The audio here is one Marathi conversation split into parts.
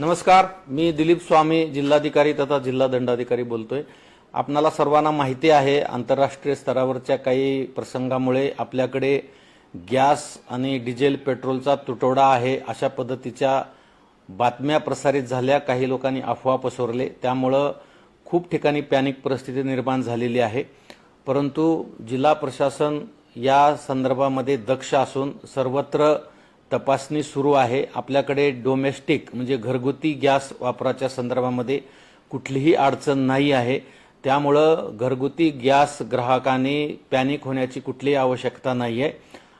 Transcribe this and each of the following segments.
नमस्कार, मी दिलीप स्वामी, जिल्हाधिकारी तथा जिल्हा दंडाधिकारी बोलतोय। आपणाला सर्वांना माहिती आहे, आंतरराष्ट्रीय स्तरावरच्या काही प्रसंगामुळे आपल्याकडे गॅस आणि डिझेल पेट्रोलचा तुटवडा आहे अशा पद्धतीच्या बातम्या प्रसारित झाल्या। काही लोकांनी अफवा पसरवले, त्यामुळे खूप ठिकाणी पॅनिक परिस्थिती निर्माण झालेली आहे। परंतु जिल्हा प्रशासन या संदर्भामध्ये दक्ष असून सर्वत्र तपासणी सुरू आहे। आपल्याकडे डोमेस्टिक म्हणजे घरगुती गॅस वापराच्या संदर्भामध्ये कुठलीही अडचण नाही आहे। त्यामुळे घरगुती गॅस ग्राहकांनी पॅनिक होण्याची कुठलीही आवश्यकता नाही आहे।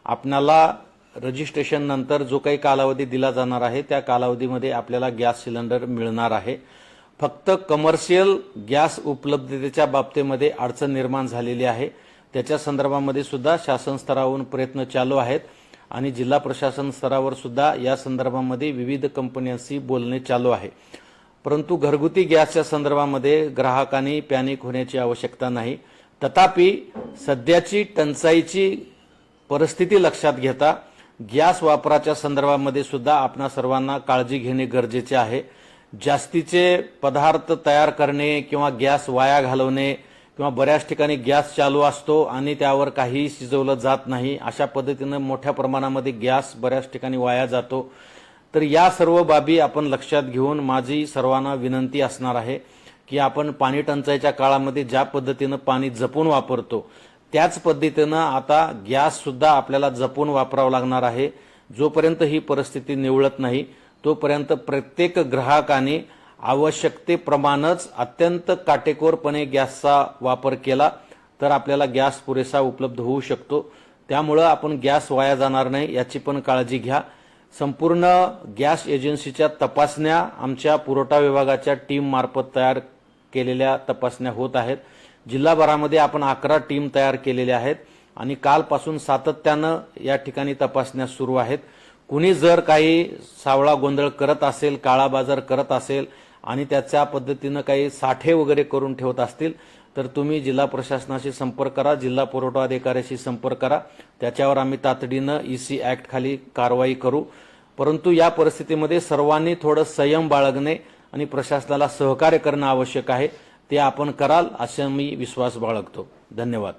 आपल्याला रजिस्ट्रेशन नंतर जो काही कालावधी दिला जाणार आहे त्या कालावधीमध्ये आपल्याला गॅस सिलेंडर मिळणार आहे। फक्त कमर्शियल गॅस उपलब्धतेच्या बाबतीमध्ये अडचण निर्माण झालेली आहे, त्याच्या संदर्भामध्ये सुद्धा शासन स्तरावरून प्रयत्न चालू आहेत आणि जिल्हा प्रशासन स्तरावर सुद्धा या संदर्भामध्ये विविध कंपन्यांशी बोलणे चालू आहे। परंतु घरगुती गॅसच्या संदर्भामध्ये ग्राहकांनी पॅनिक होण्याची आवश्यकता नाही। तथापि सध्याची टंचाईची परिस्थिती लक्षात घेता गॅस वापराच्या संदर्भामध्ये सुद्धा आपणा सर्वांना काळजी घेणे गरजेचे आहे। जास्तीचे पदार्थ तयार करणे किंवा गॅस वाया घालवणे किंवा बऱ्याच ठिकाणी गॅस चालू असतो आणि त्यावर काही शिजवलं जात नाही, अशा पद्धतीने मोठ्या प्रमाणामध्ये गॅस बऱ्याच ठिकाणी वाया जातो। तर या सर्व बाबी आपण लक्षात घेऊन माझी सर्वांना विनंती असणार आहे की आपण पाणी टंचाईच्या काळामध्ये ज्या पद्धतीने पाणी जपून वापरतो त्याच पद्धतीने आता गॅस सुद्धा आपल्याला जपून वापरावा लागणार आहे। जोपर्यंत ही परिस्थिती निवळत नाही तोपर्यंत प्रत्येक ग्राहकाने आवश्यकतेप्रमाणेच अत्यंत काटेकोरपणे गॅसचा वापर केला तर आपल्याला गॅस पुरेसा उपलब्ध होऊ शकतो। त्यामुळे आपण गॅस वाया जाणार नाही याची पण काळजी घ्या। संपूर्ण गॅस एजन्सीच्या तपासण्या आमच्या पुरवठा विभागाच्या टीम मार्फत तयार केलेल्या तपासण्या होत आहेत। जिल्हाभरामध्ये आपण 11 टीम तयार केलेल्या आहेत आणि कालपासून सातत्याने या ठिकाणी तपासण्या सुरू आहेत। कुणी जर काही सावळा गोंधळ करत असेल, काळा बाजार करत असेल आणि त्याच्या पद्धतीने काही साठे वगैरे करून ठेवत असतील तर तुम्ही जिल्हा प्रशासनाशी संपर्क करा, जिल्हा पुरवठा अधिकाऱ्याशी संपर्क करा। त्याच्यावर आम्ही तातडीने EC ऍक्ट खाली कारवाई करू। परंतु या परिस्थितीमध्ये सर्वांनी थोडं संयम बाळगणे आणि प्रशासनाला सहकार्य करणे आवश्यक आहे, ते आपण कराल असा मी विश्वास बाळगतो। धन्यवाद।